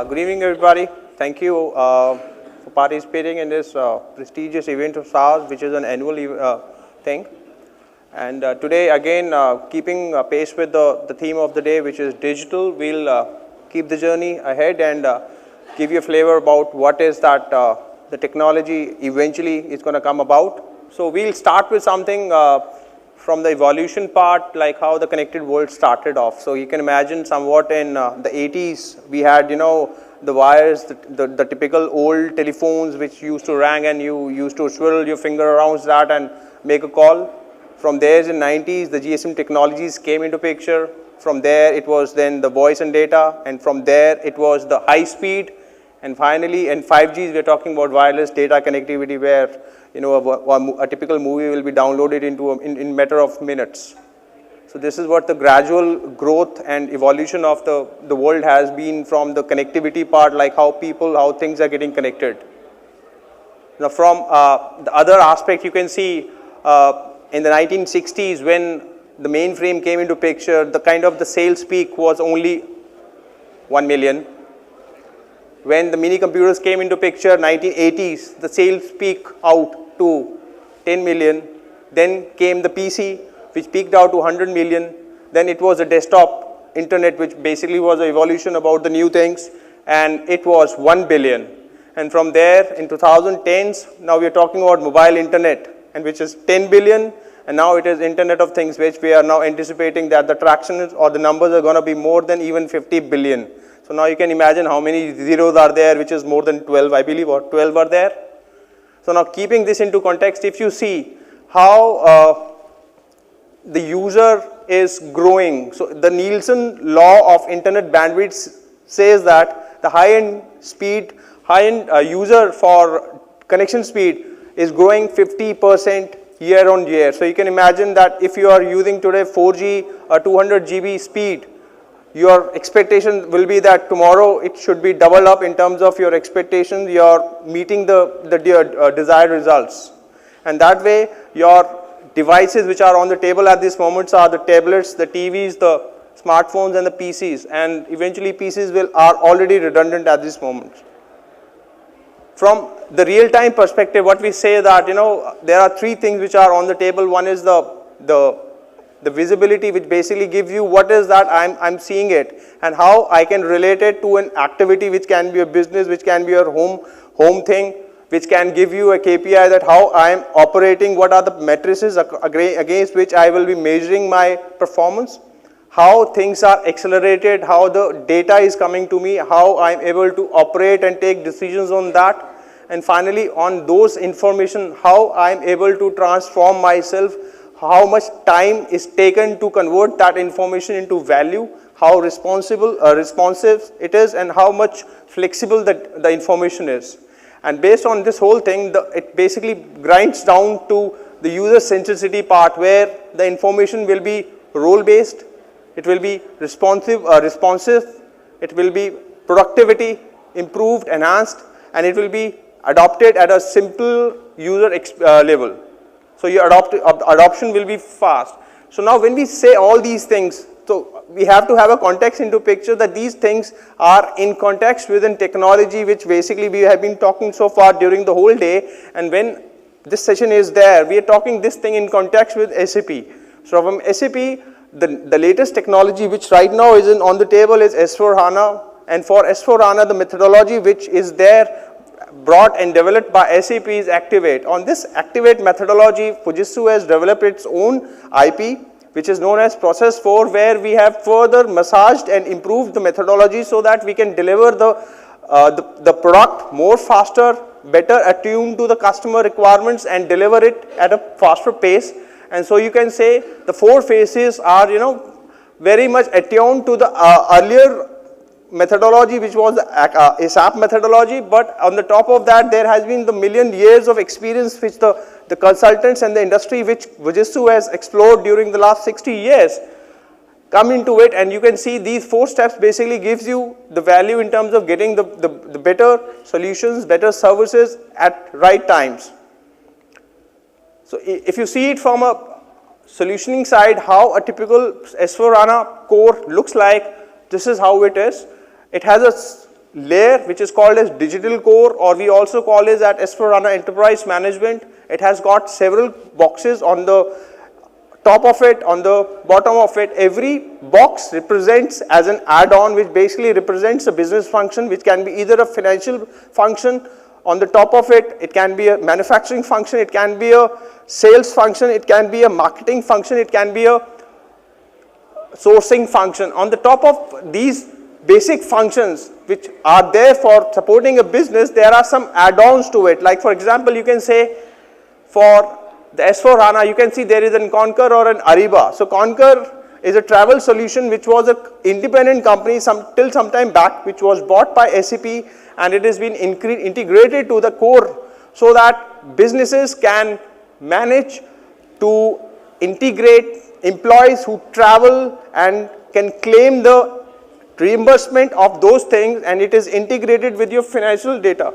Good evening, everybody. Thank you for participating in this prestigious event of SARS, which is an annual thing. And today, again, keeping pace with the theme of the day, which is digital, we'll keep the journey ahead and give you a flavor about what is that the technology eventually is going to come about. So we'll start with something from the evolution part, like how the connected world started off. So you can imagine somewhat in the 80s, we had, the wires, the typical old telephones which used to ring and you used to swirl your finger around that and make a call. From there in 90s, the GSM technologies came into picture. From there, it was then the voice and data. And from there, it was the high speed. And finally, in 5Gs, we're talking about wireless data connectivity where, a typical movie will be downloaded into in matter of minutes. So this is what the gradual growth and evolution of the world has been from the connectivity part, like how things are getting connected. Now from the other aspect, you can see in the 1960s when the mainframe came into picture, the sales peak was only 1 million. When the mini computers came into picture, 1980s, the sales peak out to 10 million. Then came the PC, which peaked out to 100 million. Then it was the desktop internet, which basically was an evolution about the new things, and it was 1 billion. And from there, in 2010s, now we are talking about mobile internet, and which is 10 billion. And now it is Internet of Things, which we are now anticipating that the traction is, or the numbers are going to be more than even 50 billion. So now you can imagine how many zeros are there, which is more than 12, I believe, or 12 are there. So now keeping this into context, if you see how the user is growing. So the Nielsen law of internet bandwidth says that the high-end user for connection speed is growing 50% year on year. So you can imagine that if you are using today 4G or 200 GB speed, your expectation will be that tomorrow it should be doubled up in terms of your expectations. You are meeting the desired results. And that way, your devices which are on the table at this moment are the tablets, the TVs, the smartphones, and the PCs. And eventually, PCs are already redundant at this moment. From the real-time perspective, what we say that, there are three things which are on the table. One is the visibility, which basically gives you what is that I'm seeing it and how I can relate it to an activity which can be a business, which can be your home thing, which can give you a KPI that how I am operating, what are the matrices against which I will be measuring my performance, how things are accelerated, how the data is coming to me, how I'm able to operate and take decisions on that, and finally on those information, how I'm able to transform myself, how much time is taken to convert that information into value, how responsive it is, and how much flexible the information is. And based on this whole thing, it basically grinds down to the user centricity part, where the information will be role-based, it will be responsive, it will be productivity improved, enhanced, and it will be adopted at a simple user level. So your adoption will be fast. So now when we say all these things, so we have to have a context into picture that these things are in context within technology, which basically we have been talking so far during the whole day. And when this session is there, we are talking this thing in context with SAP. So from SAP, the latest technology which right now is on the table is S4HANA. And for S4HANA, the methodology which is there brought and developed by SAP is Activate. On this Activate methodology, Fujitsu has developed its own IP, which is known as Process 4, where we have further massaged and improved the methodology so that we can deliver the product more faster, better attuned to the customer requirements, and deliver it at a faster pace. And so you can say the four phases are, very much attuned to the earlier methodology, which was the ASAP methodology, but on the top of that, there has been the million years of experience which the consultants and the industry which Fujitsu has explored during the last 60 years come into it, and you can see these four steps basically gives you the value in terms of getting the better solutions, better services at right times. So if you see it from a solutioning side, how a typical S4HANA core looks like, this is how it is. It has layer which is called as digital core, or we also call it at S/4HANA Enterprise Management. It has got several boxes on the top of it, on the bottom of it. Every box represents as an add-on which basically represents a business function, which can be either a financial function. On the top of it, it can be a manufacturing function, it can be a sales function, it can be a marketing function, it can be a sourcing function. On the top of these basic functions which are there for supporting a business, there are some add-ons to it. Like for example, you can say for the S/4HANA, you can see there is an Concur or an Ariba. So Concur is a travel solution which was an independent company till some time back, which was bought by SAP, and it has been integrated to the core so that businesses can manage to integrate employees who travel and can claim the reimbursement of those things, and it is integrated with your financial data.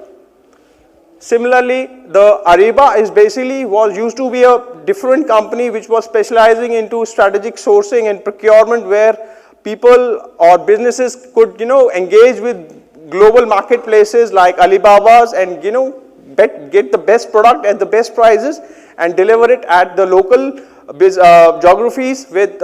Similarly, the Ariba is basically used to be a different company which was specializing into strategic sourcing and procurement, where people or businesses could engage with global marketplaces like Alibaba's and get the best product at the best prices and deliver it at the local geographies with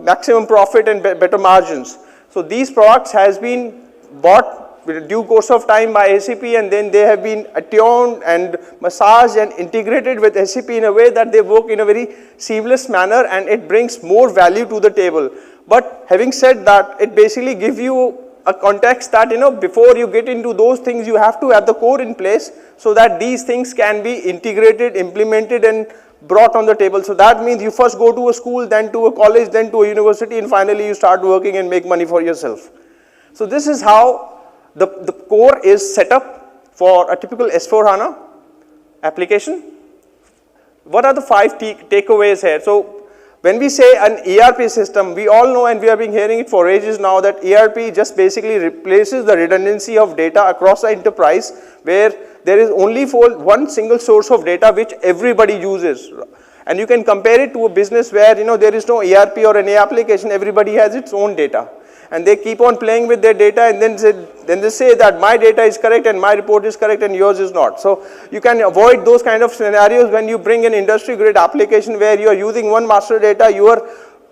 maximum profit and better margins. So these products has been bought with due course of time by SAP, and then they have been attuned and massaged and integrated with SAP in a way that they work in a very seamless manner, and it brings more value to the table. But having said that, it basically gives you a context that before you get into those things, you have to have the core in place so that these things can be integrated, implemented, and brought on the table. So that means you first go to a school, then to a college, then to a university, and finally you start working and make money for yourself. So this is how the core is set up for a typical S/4HANA application. What are the 5 takeaways here? So when we say an ERP system, we all know, and we have been hearing it for ages now, that ERP just basically replaces the redundancy of data across the enterprise, where there is only one single source of data which everybody uses. And you can compare it to a business where there is no ERP or any application, everybody has its own data. And they keep on playing with their data, and then they say that my data is correct and my report is correct and yours is not. So you can avoid those kind of scenarios when you bring an industry grade application where you are using one master data, you are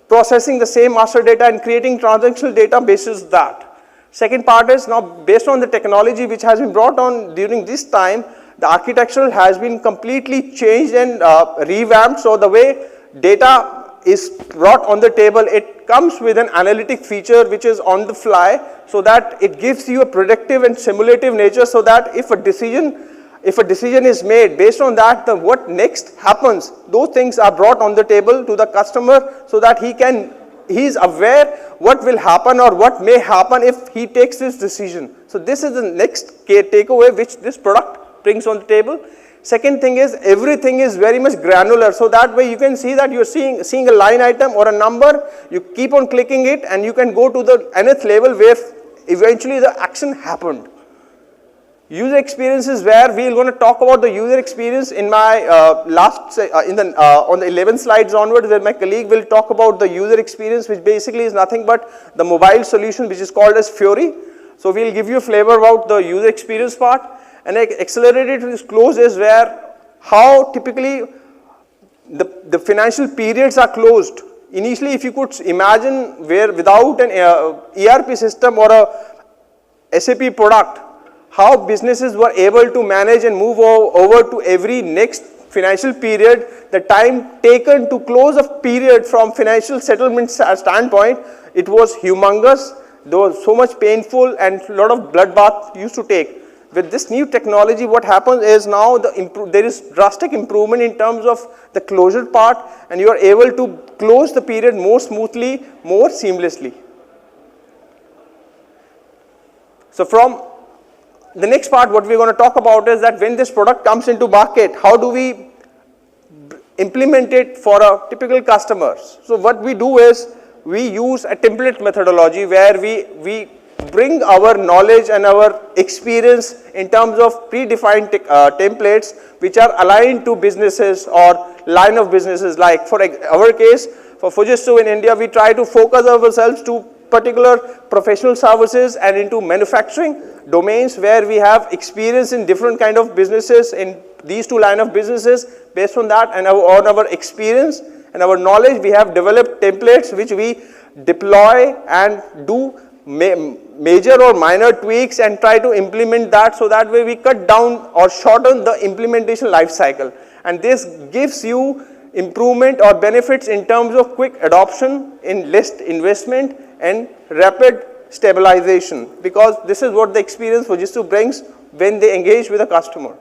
processing the same master data and creating transactional data basis that. Second part is, now based on the technology which has been brought on during this time, the architecture has been completely changed and revamped. So the way data is brought on the table, it comes with an analytic feature which is on the fly, so that it gives you a predictive and simulative nature, so that if a decision is made based on that, what next happens, those things are brought on the table to the customer, so that he is aware what will happen or what may happen if he takes this decision. So this is the next takeaway which this product brings on the table. Second thing is, everything is very much granular, so that way you can see that you're seeing a line item or a number, you keep on clicking it, and you can go to the nth level where eventually the action happened. User experience is where we're going to talk about the user experience in my on the 11 slides onwards, where my colleague will talk about the user experience, which basically is nothing but the mobile solution which is called as Fury. So we'll give you a flavor about the user experience part. And accelerated close is where how typically the financial periods are closed. Initially, if you could imagine where without an ERP system or a SAP product, how businesses were able to manage and move over to every next financial period, the time taken to close a period from financial settlement standpoint, it was humongous. There was so much painful and a lot of bloodbath used to take. With this new technology, what happens is now there is drastic improvement in terms of the closure part, and you are able to close the period more smoothly, more seamlessly. So from the next part, what we're going to talk about is that when this product comes into market, how do we implement it for a typical customer? So what we do is we use a template methodology where we bring our knowledge and our experience in terms of predefined templates which are aligned to businesses or line of businesses. Like for our case, for Fujitsu in India, we try to focus ourselves to particular professional services and into manufacturing domains where we have experience in different kind of businesses in these two line of businesses. Based on that and on our experience and our knowledge, we have developed templates which we deploy and do major or minor tweaks and try to implement that, so that way we cut down or shorten the implementation life cycle. And this gives you improvement or benefits in terms of quick adoption, in less investment and rapid stabilization, because this is what the experience Fujitsu brings when they engage with a customer.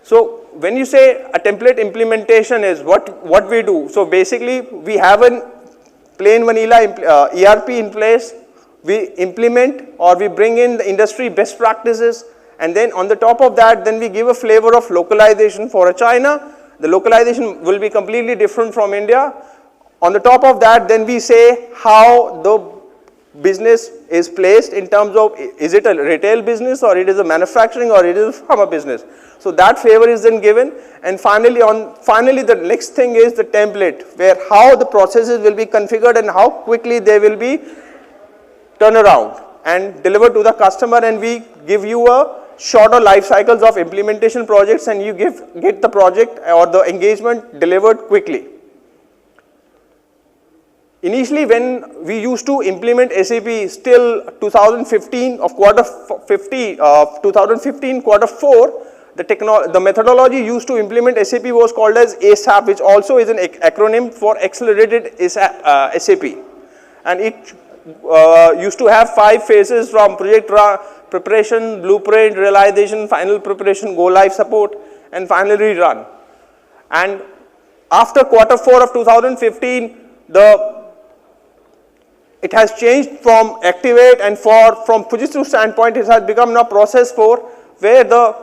So when you say a template implementation is what we do, so basically we have a plain vanilla ERP in place, we implement or we bring in the industry best practices, and then on the top of that, then we give a flavor of localization for China. The localization will be completely different from India. On the top of that, then we say how the business is placed in terms of, is it a retail business or it is a manufacturing or it is a pharma business. So that flavor is then given, and finally the next thing is the template, where how the processes will be configured and how quickly they will be turned around and delivered to the customer, and we give you a shorter life cycles of implementation projects, and you get the project or the engagement delivered quickly. Initially, when we used to implement SAP still 2015 of quarter 4, the methodology used to implement SAP was called as ASAP, which also is an acronym for Accelerated SAP, and it used to have 5 phases from project preparation, blueprint, realization, final preparation, go live support, and finally run. And after quarter 4 of 2015, it has changed from activate, and from Fujitsu standpoint, it has become now process 4, where the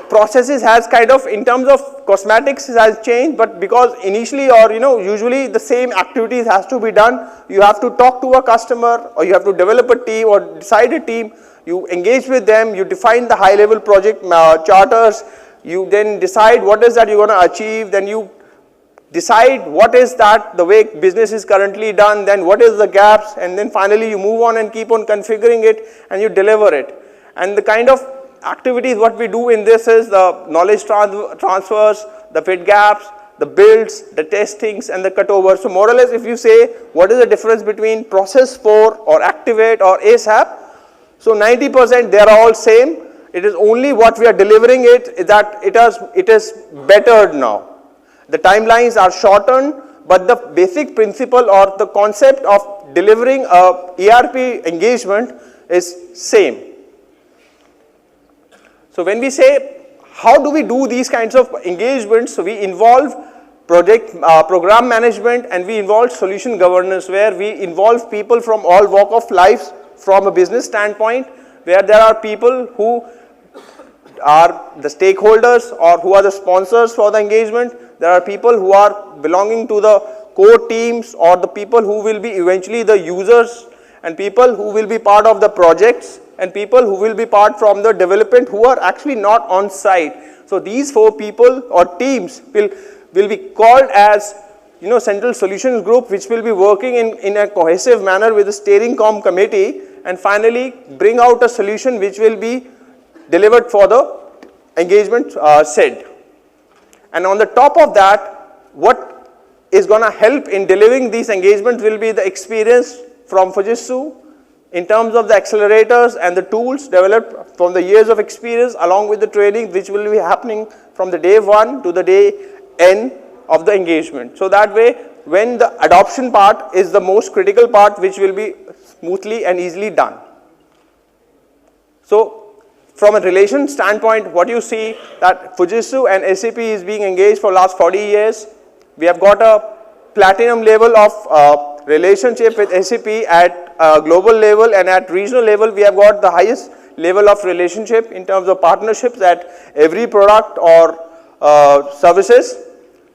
processes has kind of, in terms of cosmetics, has changed, but because initially or usually the same activities has to be done. You have to talk to a customer, or you have to develop a team or decide a team, you engage with them, you define the high level project charters, you then decide what is that you're going to achieve, then you decide what is that the way business is currently done, then what is the gaps, and then finally you move on and keep on configuring it and you deliver it. And the kind of activities what we do in this is the knowledge transfers, the fit gaps, the builds, the testings, and the cutover. So more or less, if you say what is the difference between process 4 or activate or ASAP, so 90% they are all same. It is only what we are delivering it that it is bettered now. The timelines are shortened, but the basic principle or the concept of delivering a ERP engagement is same. So when we say how do we do these kinds of engagements, so we involve program management, and we involve solution governance, where we involve people from all walk of life from a business standpoint, where there are people who are the stakeholders or who are the sponsors for the engagement. There are people who are belonging to the core teams or the people who will be eventually the users, and people who will be part of the projects, and people who will be part from the development who are actually not on site. So these 4 people or teams will be called as central solutions group, which will be working in a cohesive manner with the steering committee, and finally bring out a solution which will be delivered for the engagement said. And on the top of that, what is going to help in delivering these engagements will be the experience from Fujitsu in terms of the accelerators and the tools developed from the years of experience, along with the training which will be happening from the day 1 to the day end of the engagement. So that way, when the adoption part is the most critical part, which will be smoothly and easily done. So from a relation standpoint, what you see that Fujitsu and SAP is being engaged for last 40 years. We have got a platinum level of relationship with SAP at global level, and at regional level we have got the highest level of relationship in terms of partnerships at every product or services.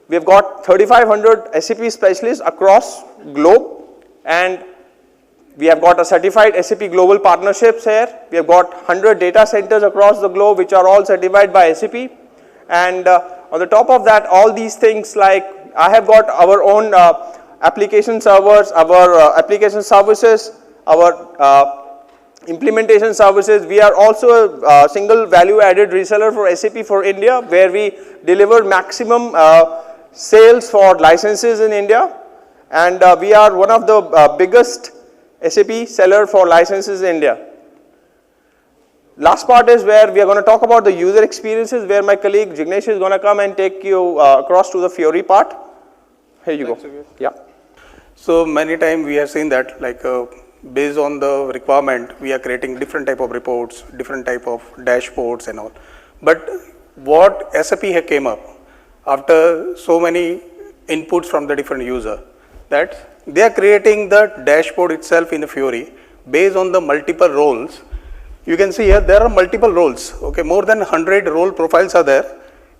We have got 3,500 SAP specialists across globe, and we have got a certified SAP global partnerships here. We have got 100 data centers across the globe which are all certified by SAP, and on the top of that, all these things, like I have got our own application servers, our application services, our implementation services. We are also a single value added reseller for SAP for India, where we deliver maximum sales for licenses in India, and we are one of the biggest SAP seller for licenses in India. Last part is where we are going to talk about the user experiences, where my colleague Jignesh is going to come and take you across to the Fiori part. Here you go. Yeah. So many times we have seen that, like based on the requirement, we are creating different type of reports, different type of dashboards and all. But what SAP have came up after so many inputs from the different user, that they are creating the dashboard itself in the Fiori based on the multiple roles. You can see here there are multiple roles. Okay, more than 100 role profiles are there.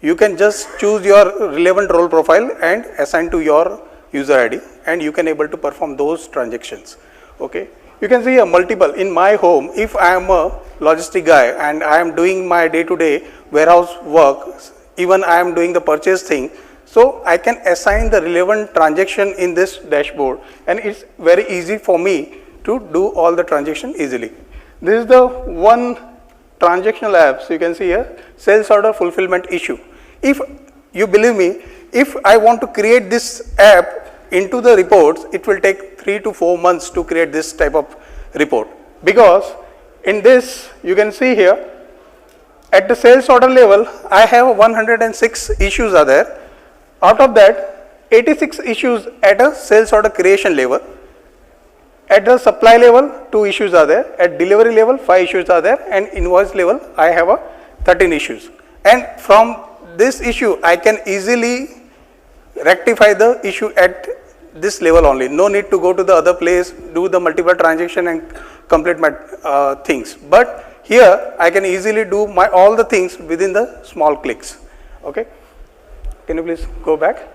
You can just choose your relevant role profile and assign to your user ID, and you can able to perform those transactions. Okay, you can see a multiple. In my home, if I am a logistic guy and I am doing my day-to-day warehouse work, even I am doing the purchase thing, so I can assign the relevant transaction in this dashboard, and it's very easy for me to do all the transaction easily. This is the one transactional app. So you can see here, sales order fulfillment issue. If you believe me, if I want to create this app into the reports, it will take 3 to 4 months to create this type of report. Because in this, you can see here, at the sales order level, I have 106 issues are there. Out of that, 86 issues at a sales order creation level. At the supply level, 2 issues are there. At delivery level, 5 issues are there. And invoice level, I have 13 issues. And from this issue, I can easily rectify the issue at this level only. No need to go to the other place, do the multiple transaction and complete my things. But here, I can easily do my all the things within the small clicks. Okay. Can you please go back?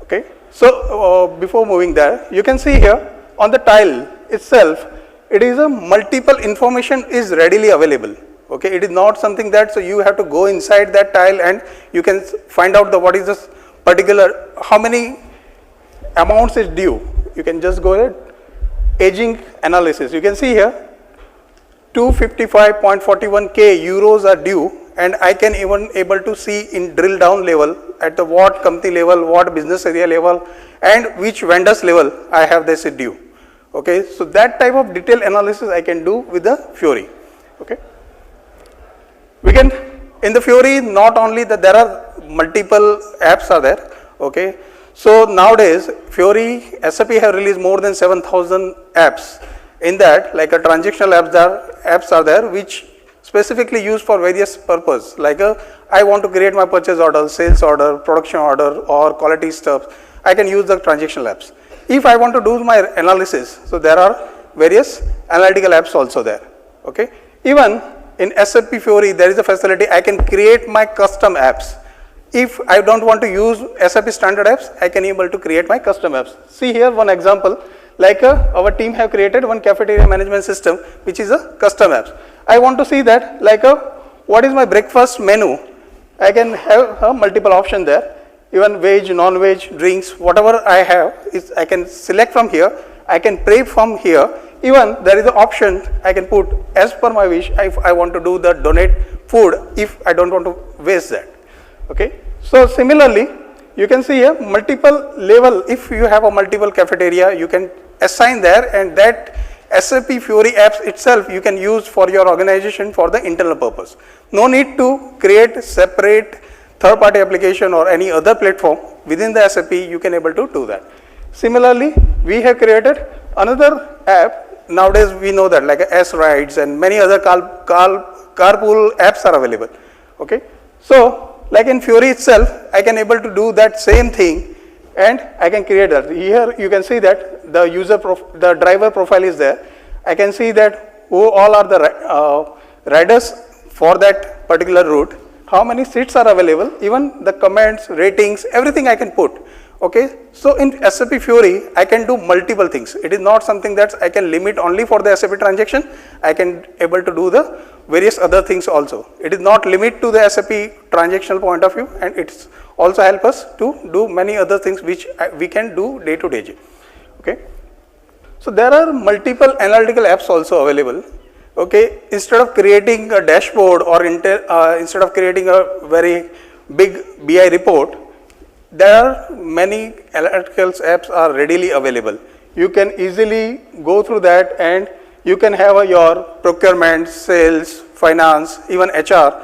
Okay. So before moving there, you can see here on the tile itself, it is a multiple information is readily available. Okay, it is not something that so you have to go inside that tile and you can find out the what is this particular, how many amounts is due. You can just go ahead, aging analysis. You can see here 255.41k euros are due, and I can even able to see in drill down level at the what company level, what business area level, and which vendors level I have this due. Okay, so that type of detailed analysis I can do with the Fiori. Okay, we can in the Fiori not only that there are multiple apps are there. Okay, so nowadays Fiori SAP have released more than 7,000 apps. In that, like a transactional apps are there which specifically used for various purpose. Like I want to create my purchase order, sales order, production order, or quality stuff. I can use the transactional apps. If I want to do my analysis, so there are various analytical apps also there. Okay, even in SAP Fiori there is a facility I can create my custom apps. If I don't want to use SAP standard apps, I can able to create my custom apps. See here one example, like our team have created one cafeteria management system which is a custom apps. I want to see that like what is my breakfast menu. I can have a multiple option there. Even veg, non-veg, drinks, whatever I have, is I can select from here. I can pay from here. Even there is an option I can put as per my wish. If I want to do the donate food, if I don't want to waste that. Okay. So similarly, you can see here multiple level. If you have a multiple cafeteria, you can assign there, and that SAP Fiori apps itself you can use for your organization for the internal purpose. No need to create separate third-party application or any other platform within the SAP. You can able to do that. Similarly, we have created another app. Nowadays we know that like S rides and many other carpool apps are available. Okay, so like in Fiori itself, I can able to do that same thing, and I can create that. Here you can see that the the driver profile is there. I can see that who all are the riders for that particular route, how many seats are available, even the comments, ratings, everything I can put. Okay, so in SAP Fiori, I can do multiple things. It is not something that I can limit only for the SAP transaction. I can able to do the various other things also. It is not limit to the SAP transactional point of view, and it's also help us to do many other things which we can do day to day. Okay. So there are multiple analytical apps also available. Okay, instead of creating a dashboard or instead of creating a very big BI report, there are many analytical apps are readily available. You can easily go through that and you can have your procurement, sales, finance, even HR.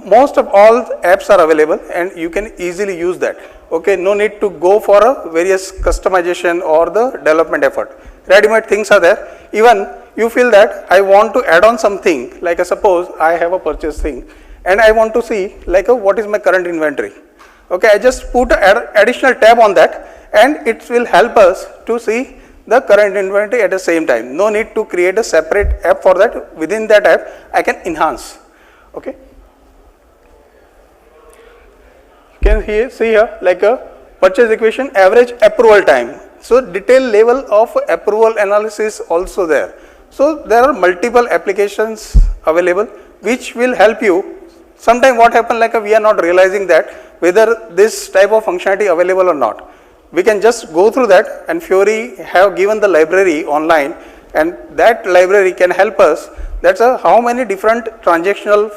Most of all apps are available and you can easily use that. Okay, no need to go for a various customization or the development effort. Ready-made things are there. Even you feel that I want to add on something, like suppose I have a purchase thing and I want to see like what is my current inventory. Okay, I just put an additional tab on that and it will help us to see the current inventory at the same time. No need to create a separate app for that. Within that app, I can enhance. Okay. You can see here like a purchase equation, average approval time. So detailed level of approval analysis also there. So there are multiple applications available which will help you. Sometimes what happens like we are not realizing that whether this type of functionality available or not. We can just go through that, and Fiori have given the library online, and that library can help us. That's how many different transactional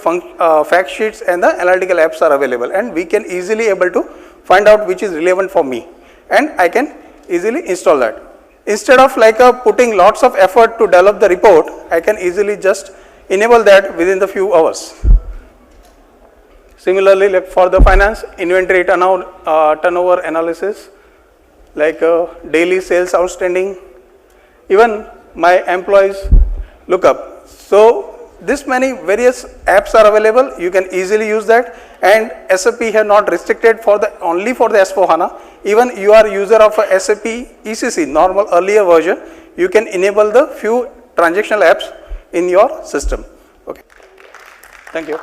fact sheets and the analytical apps are available, and we can easily able to find out which is relevant for me, and I can easily install that. Instead of like putting lots of effort to develop the report, I can easily just enable that within the few hours. Similarly, like for the finance, inventory turnover analysis, like daily sales outstanding, even my employees lookup. So this many various apps are available. You can easily use that, and SAP have not restricted for the only for the S4HANA. Even you are user of a SAP ECC normal earlier version, you can enable the few transactional apps in your system. Okay. Thank you.